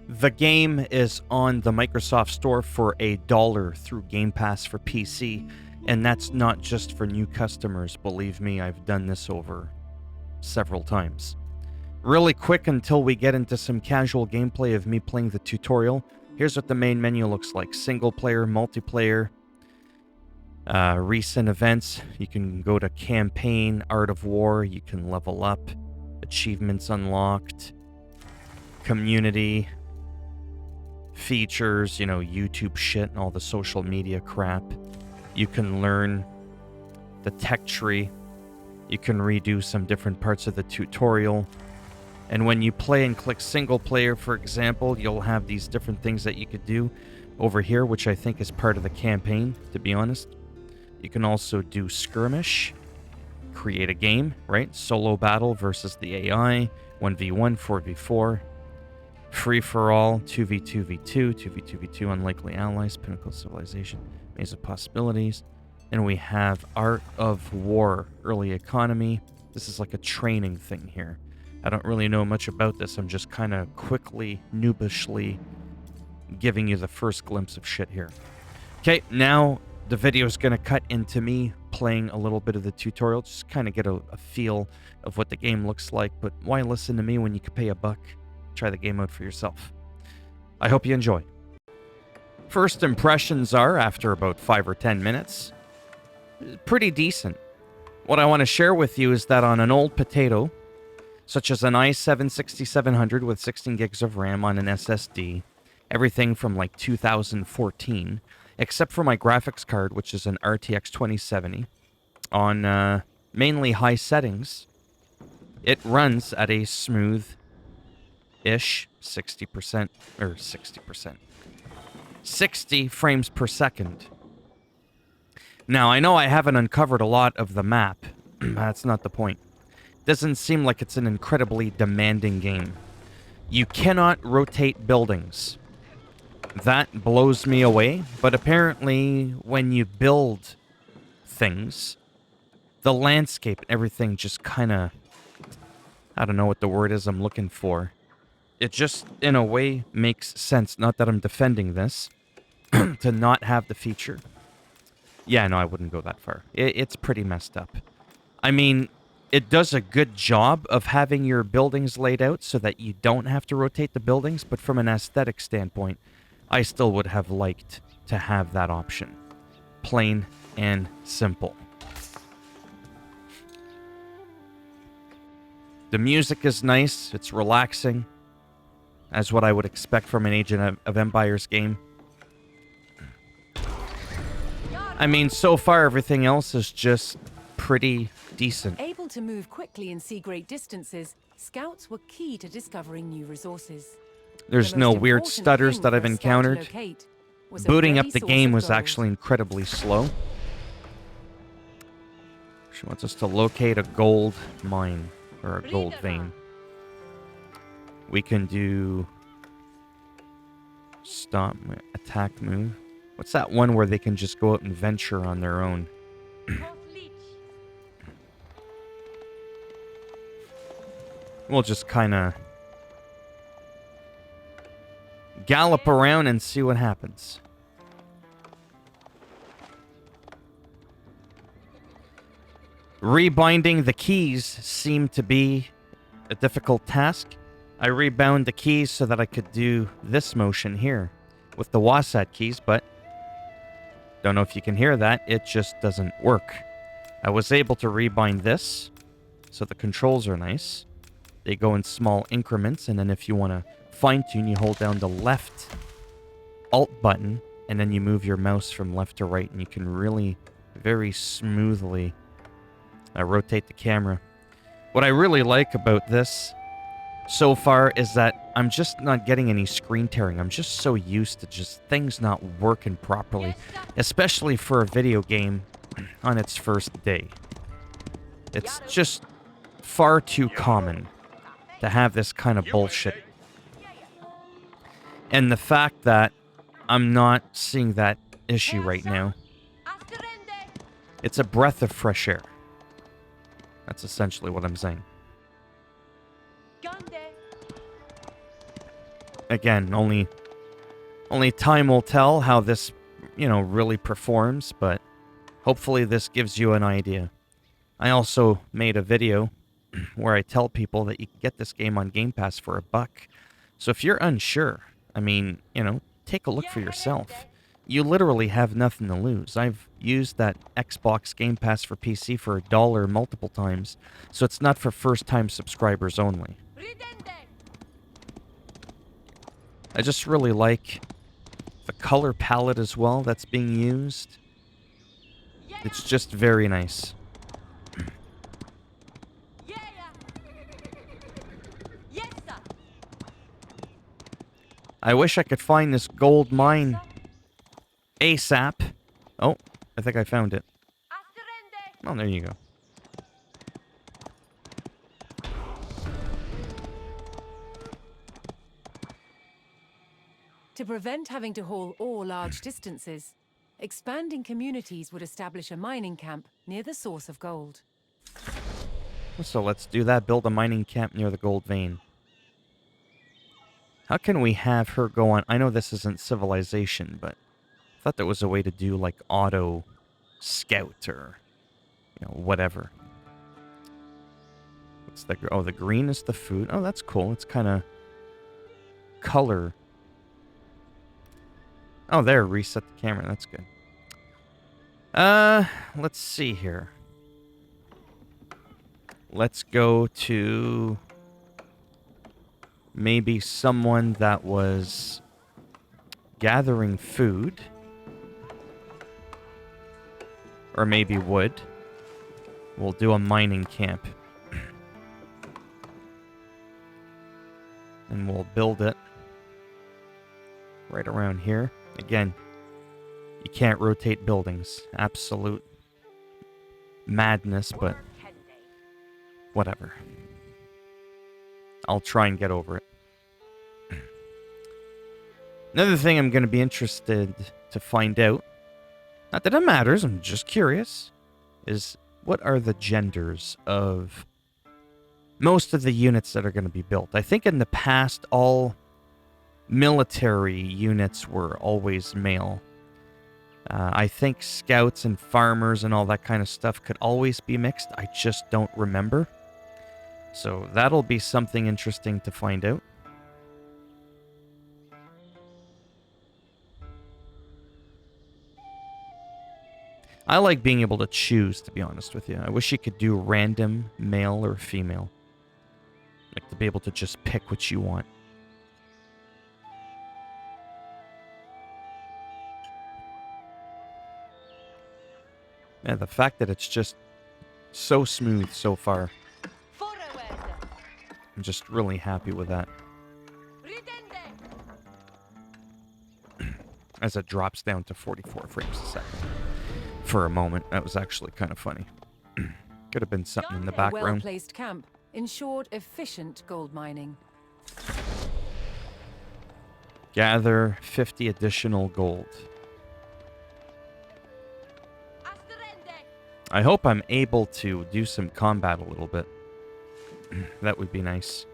The game is on the Microsoft Store for $1 through Game Pass for PC, and that's not just for new customers. Believe me, I've done this over several times. Really quick until we get into some casual gameplay of me playing the tutorial. Here's what the main menu looks like. Single player, multiplayer, recent events. You can go to campaign, art of war. You can level up, achievements unlocked, community, features, you know, YouTube shit and all the social media crap. You can learn the tech tree. You can redo some different parts of the tutorial. And when you play and click single player, for example, you'll have these different things that you could do over here, which I think is part of the campaign, to be honest. You can also do skirmish, create a game, right? Solo battle versus the AI, 1v1, 4v4, free-for-all, 2v2v2, 2v2v2, unlikely allies, pinnacle civilization, maze of possibilities. And we have art of war, early economy. This is like a training thing here. I don't really know much about this. I'm just kind of quickly, noobishly giving you the first glimpse of shit here. Okay, now the video is going to cut into me playing a little bit of the tutorial. Just kind of get a feel of what the game looks like. But why listen to me when you could pay $1? Try the game out for yourself. I hope you enjoy. First impressions are, after about 5 or 10 minutes, pretty decent. What I want to share with you is that on an old potato, such as an i7-6700 with 16 gigs of RAM on an SSD, everything from like 2014, except for my graphics card, which is an RTX 2070, on mainly high settings, it runs at a smooth-ish 60%, or 60%, 60 frames per second. Now, I know I haven't uncovered a lot of the map. That's not the point. Doesn't seem like it's an incredibly demanding game. You cannot rotate buildings. That blows me away, but apparently when you build things, the landscape and everything just kind of, I don't know what the word is I'm looking for. It just, in a way, makes sense. Not that I'm defending this, to not have the feature. Yeah, no, I wouldn't go that far. It's pretty messed up. I mean, it does a good job of having your buildings laid out so that you don't have to rotate the buildings, but from an aesthetic standpoint, I still would have liked to have that option. Plain and simple. The music is nice, it's relaxing, as what I would expect from an Age of Empires game. I mean, so far everything else is just pretty decent. Able to move quickly and see great distances, scouts were key to discovering new resources. There's no weird stutters that I've encountered. Booting up the game was actually incredibly slow. She wants us to locate a gold mine, or a gold vein. We can do stop, attack, move. What's that one where they can just go out and venture on their own? We'll just kind of gallop around and see what happens. Rebinding the keys seemed to be a difficult task. I rebound the keys so that I could do this motion here with the WASAT keys, but don't know if you can hear that. It just doesn't work. I was able to rebind this, so the controls are nice. They go in small increments, and then if you want to fine-tune, you hold down the left Alt button, and then you move your mouse from left to right, and you can really very smoothly rotate the camera. What I really like about this so far is that I'm just not getting any screen tearing. I'm just so used to just things not working properly, especially for a video game on its first day. It's just far too common to have this kind of bullshit. And the fact that I'm not seeing that issue right now, it's a breath of fresh air. That's essentially what I'm saying. again, only time will tell how this, really performs, but hopefully this gives you an idea. I also made a video where I tell people that you can get this game on Game Pass for $1. So if you're unsure, I mean, take a look for yourself. You literally have nothing to lose. I've used that Xbox Game Pass for PC for $1 multiple times, so it's not for first-time subscribers only. I just really like the color palette as well that's being used. It's just very nice. I wish I could find this gold mine ASAP. Oh, I think I found it. Oh, there you go. To prevent having to haul ore large distances, expanding communities would establish a mining camp near the source of gold. So let's do that. Build a mining camp near the gold vein. How can we have her go on? I know this isn't civilization, but I thought there was a way to do like auto scout or, whatever. What's the, oh, the green is the food. Oh, that's cool. It's kind of color. Oh, there, reset the camera. That's good. Let's see here. Let's go to maybe someone that was gathering food. Or maybe wood. We'll do a mining camp. And we'll build it right around here. Again, you can't rotate buildings. Absolute madness, but whatever. I'll try and get over it. Another thing I'm going to be interested to find out, not that it matters, I'm just curious, is what are the genders of most of the units that are going to be built? I think in the past, all military units were always male. I think scouts and farmers and all that kind of stuff could always be mixed. I just don't remember. So that'll be something interesting to find out. I like being able to choose, to be honest with you. I wish you could do random male or female. Like to be able to just pick what you want. Yeah, the fact that it's just so smooth so far. I'm just really happy with that. As it drops down to 44 frames a second. For a moment, that was actually kind of funny. Could have been something in the background. A well-placed camp ensured efficient gold mining. Gather 50 additional gold. I hope I'm able to do some combat a little bit. That would be nice.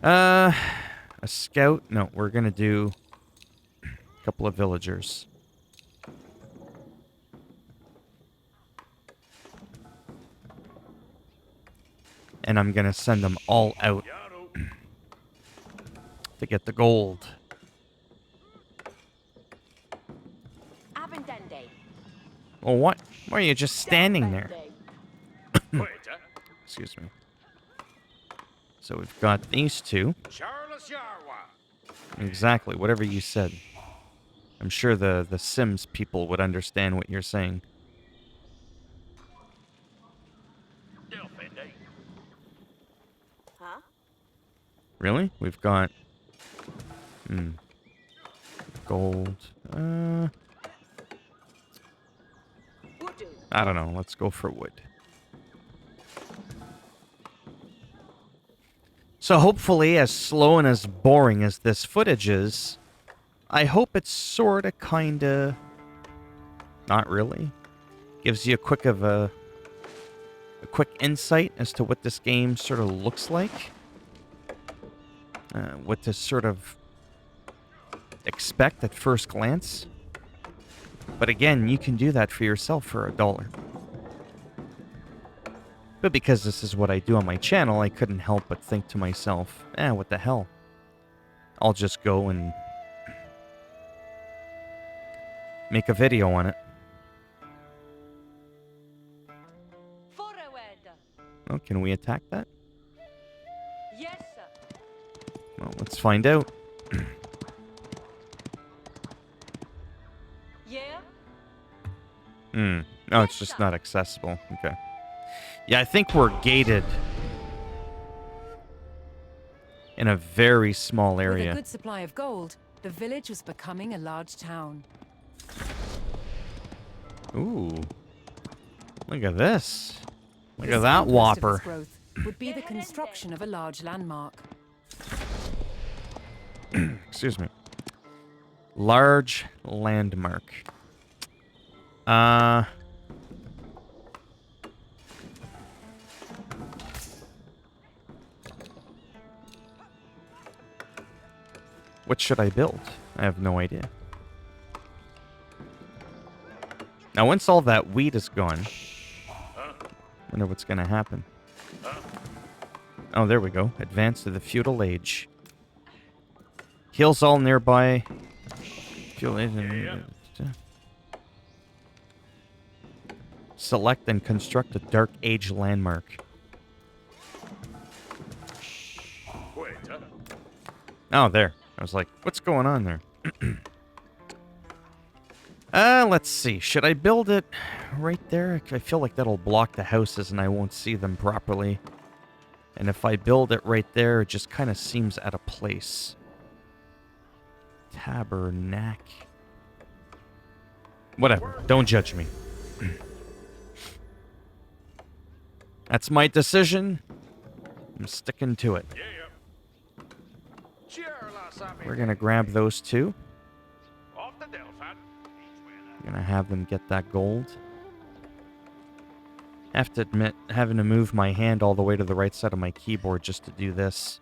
A scout? No, we're gonna do a couple of villagers. And I'm gonna send them all out to get the gold. Well, what? Why are you just standing there? Excuse me. So we've got these two. Exactly, whatever you said. I'm sure the Sims people would understand what you're saying. Huh? Really? We've got... gold. I don't know. Let's go for wood. So hopefully, as slow and as boring as this footage is, I hope it's sorta, kinda... Not really. Gives you a quick insight as to what this game sort of looks like. what to sort of expect at first glance. But again, you can do that for yourself for $1. But because this is what I do on my channel, I couldn't help but think to myself, what the hell? I'll just go and make a video on it. Oh, can we attack that? Yes, Well, let's find out. yeah. No, it's just not accessible. Okay. Yeah, I think we're gated in a very small With a area. good supply of gold, the village was becoming a large town. Ooh. Look at this. Look The at that signpost of whopper. its growth would be the construction of a large landmark. Excuse me. Large landmark. What should I build? I have no idea. Now, once all that wheat is gone, wonder what's gonna happen. Oh, there we go. Advance to the feudal age. Heals all nearby. Feudal age. Select and construct a Dark Age landmark. Oh, there. I was like, what's going on there? Let's see. Should I build it right there? I feel like that'll block the houses and I won't see them properly. And if I build it right there, it just kind of seems out of place. Tabernacle. Whatever. Don't judge me. That's my decision. I'm sticking to it. We're going to grab those two. I'm going to have them get that gold. I have to admit, having to move my hand all the way to the right side of my keyboard just to do this.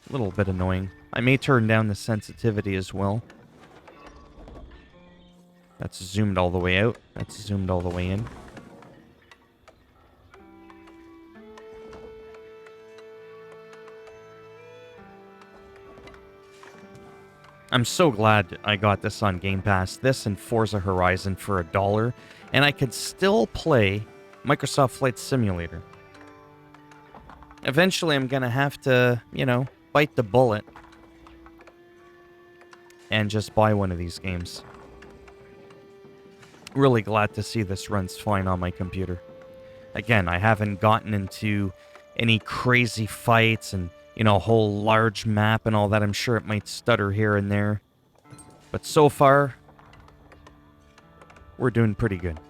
A little bit annoying. I may turn down the sensitivity as well. That's zoomed all the way out. That's zoomed all the way in. I'm so glad I got this on Game Pass. This and Forza Horizon for $1. And I could still play Microsoft Flight Simulator. Eventually I'm gonna have to, bite the bullet. And just buy one of these games. Really glad to see this runs fine on my computer. Again, I haven't gotten into any crazy fights and a whole large map and all that. I'm sure it might stutter here and there. But so far, we're doing pretty good.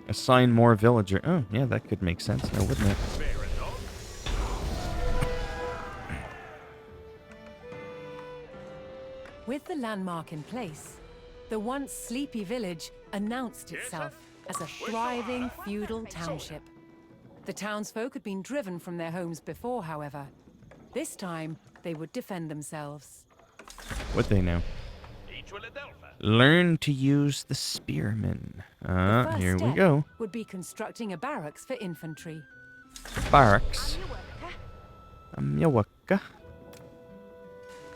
Assign more villager. Oh, yeah, that could make sense now, wouldn't it? With the landmark in place, the once sleepy village announced itself as a thriving feudal township. The townsfolk had been driven from their homes before, however. This time, they would defend themselves. What they know? Learn to use the spearmen. Here we go. Would be constructing a barracks for infantry. Barracks. I'm your worker.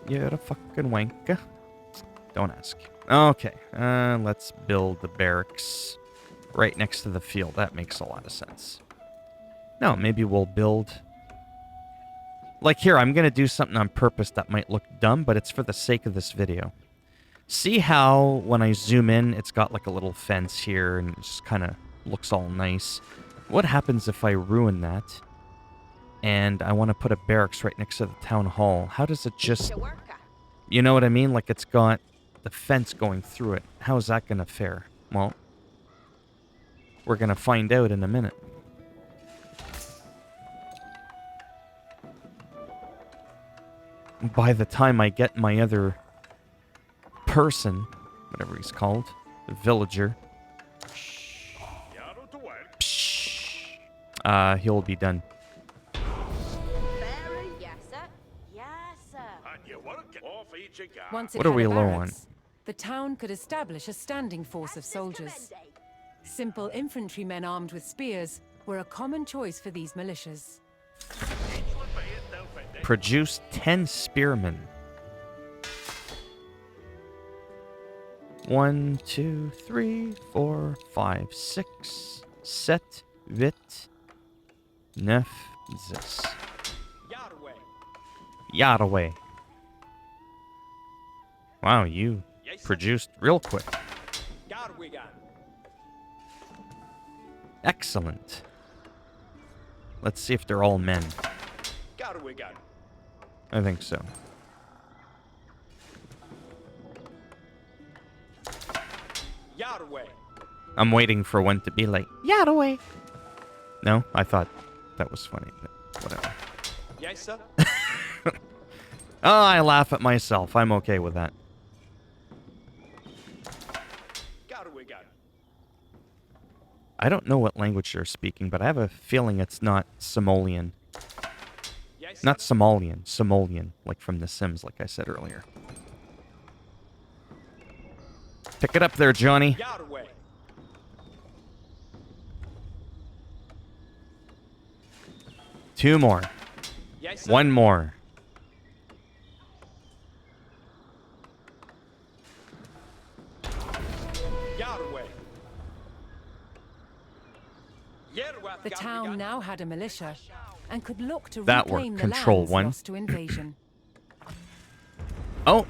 You're a fucking wanker. Don't ask. Okay, let's build the barracks right next to the field. That makes a lot of sense. No, maybe we'll build... Like here, I'm going to do something on purpose that might look dumb, but it's for the sake of this video. See how when I zoom in, it's got like a little fence here and it just kind of looks all nice. What happens if I ruin that and I want to put a barracks right next to the town hall? How does it just... You know what I mean? Like it's got the fence going through it. How is that going to fare? Well, we're going to find out in a minute. By the time I get my other person, whatever he's called, the villager. Psh, He'll be done. Yes, sir. Yes, sir. Once it What are had we a low on? barracks, the town could establish a standing force of soldiers. Simple infantrymen armed with spears were a common choice for these militias. Produce 10 spearmen. 1, 2, 3, 4, 5, 6, 7, 8, 9, 10. Yaraway. Wow, you produced real quick. Excellent. Let's see if they're all men. I think so. I'm waiting for one to be like, Yaraway. No, I thought that was funny, but whatever. Yes, sir. Oh, I laugh at myself. I'm okay with that. I don't know what language they're speaking, but I have a feeling it's not Somalian. Not Somalian, Somalian, like from The Sims, like I said earlier. Pick it up there, Johnny. Two more. One more. The town now had a militia and could look to That reclaim worked. the Control lands one. lost to invasion. Oh,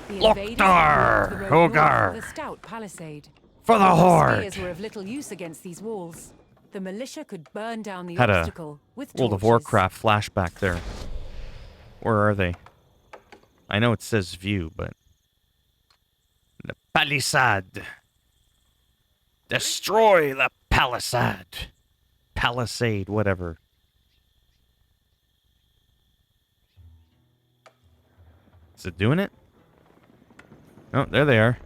The invaders Loktar! moved the road north Hogar! with a stout palisade. for the While horde! spears were of little use against these walls. The militia could burn down the Had a obstacle with World of torches. Warcraft flashback there. Where are they? I know it says view, but... The palisade. Destroy the palisade. Palisade, whatever. Is it doing it? Oh, there they are.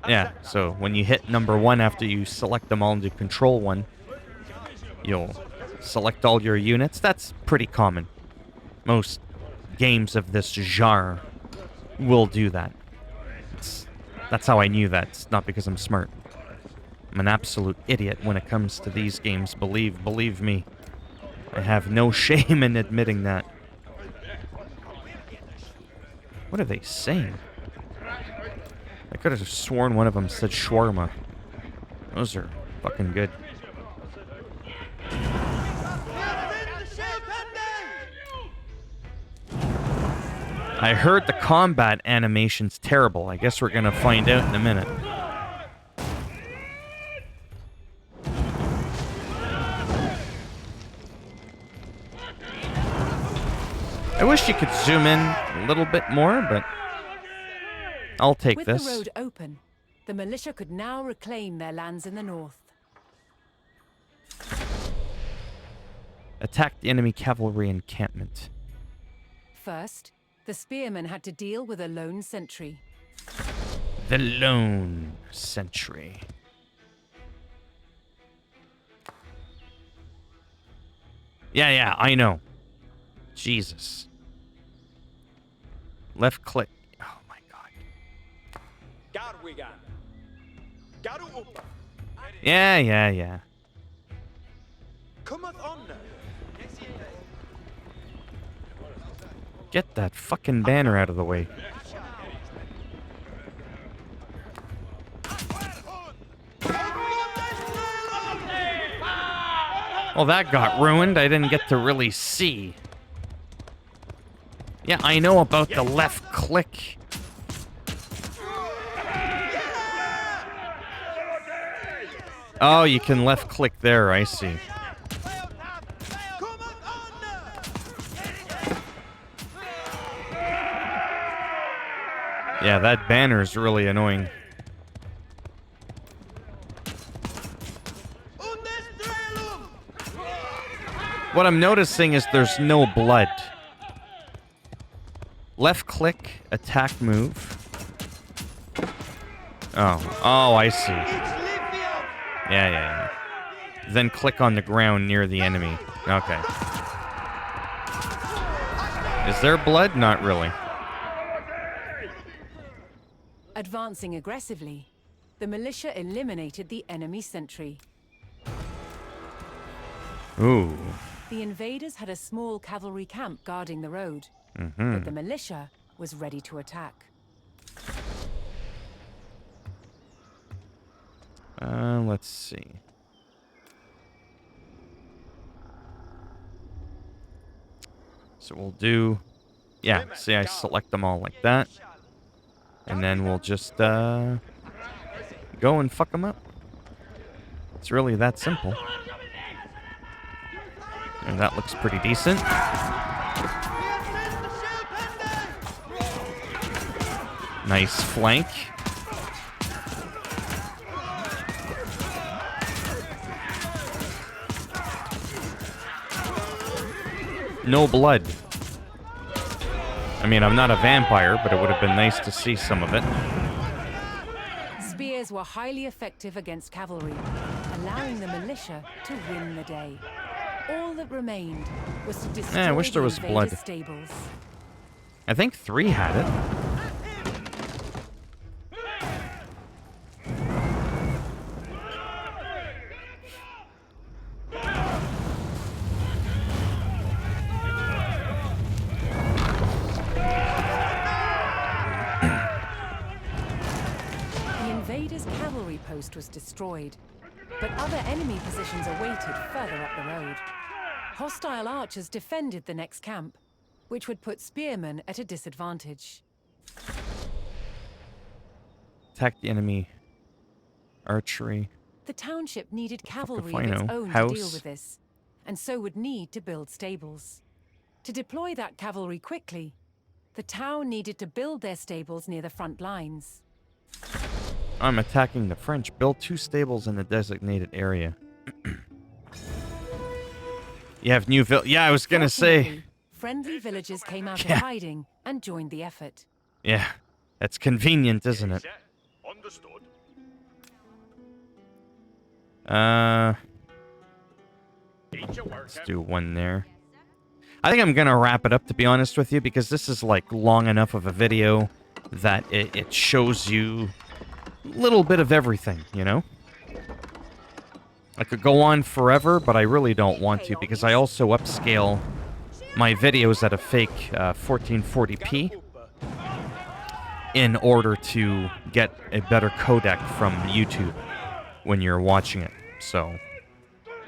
Yeah, so when you hit number 1 after you select them all into control 1, you'll select all your units. That's pretty common. Most games of this genre will do that. That's how I knew that. It's not because I'm smart. I'm an absolute idiot when it comes to these games. Believe me. I have no shame in admitting that. What are they saying? I could have sworn one of them said shawarma. Those are fucking good. I heard the combat animation's terrible. I guess we're gonna find out in a minute. I wish you could zoom in a little bit more, but I'll take With this. the road open, the militia could now reclaim their lands in the north. Attack the enemy cavalry encampment. First, the spearmen had to deal with a lone sentry. The lone sentry. Yeah, I know. Jesus. Left click. Oh my god. Yeah. Get that fucking banner out of the way. Well, that got ruined. I didn't get to really see. Yeah, I know about the left click. Oh, you can left click there, I see. Yeah, that banner is really annoying. What I'm noticing is there's no blood. Left click, attack move. Oh, I see. Yeah. Then click on the ground near the enemy. Okay. Is there blood? Not really. Advancing aggressively, the militia eliminated the enemy sentry. Ooh. The invaders had a small cavalry camp guarding the road, Mm-hmm. but the militia was ready to attack. Let's see. So we'll do... Yeah, see, I select them all like that. And then we'll just, go and fuck them up. It's really that simple. And that looks pretty decent. Nice flank. No blood. I mean, I'm not a vampire, but it would have been nice to see some of it. Spears were highly effective against cavalry, allowing the militia to win the day. All that remained was to destroy I wish there was the blood. invaders' stables. I think 3 had it. The invaders' cavalry post was destroyed, but other enemy positions awaited further up the road. Hostile archers defended the next camp, which would put spearmen at a disadvantage. Attack the enemy. Archery. The township needed cavalry if I of its know. own to House. deal with this, and so would need to build stables. To deploy that cavalry quickly, the town needed to build their stables near the front lines. I'm attacking the French. Build 2 stables in the designated area. You have new Yeah, I was gonna say. Fortunately, friendly villagers came out of Yeah. hiding and joined the effort. Yeah. That's convenient, isn't it? Understood. Let's do 1 there. I think I'm gonna wrap it up, to be honest with you, because this is like long enough of a video that it shows you a little bit of everything, you know? I could go on forever, but I really don't want to, because I also upscale my videos at a fake 1440p in order to get a better codec from YouTube when you're watching it. So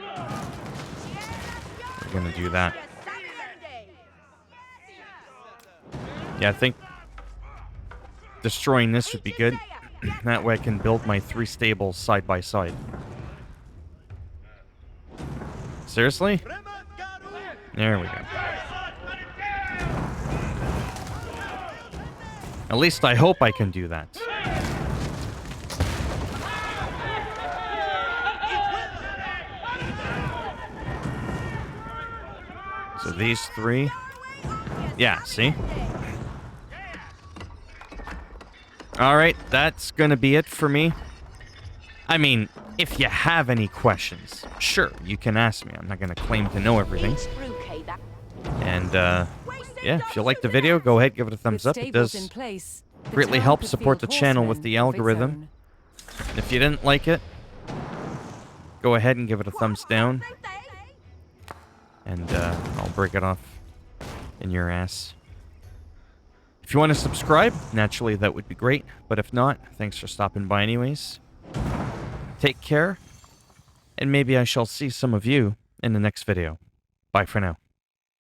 we're gonna do that. Yeah, I think destroying this would be good. That way I can build my 3 stables side by side. Seriously? There we go. At least I hope I can do that. So these 3. Yeah, see? Alright, that's gonna be it for me. I mean, if you have any questions, sure, you can ask me. I'm not gonna claim to know everything. And, yeah, if you like the video, go ahead, give it a thumbs With up. It stables in does place, the greatly town help could support field the channel with horsemen the of its algorithm. own. If you didn't like it, go ahead and give it a thumbs down. And, I'll break it off in your ass. If you want to subscribe, naturally that would be great. But if not, thanks for stopping by anyways. Take care, and maybe I shall see some of you in the next video. Bye for now.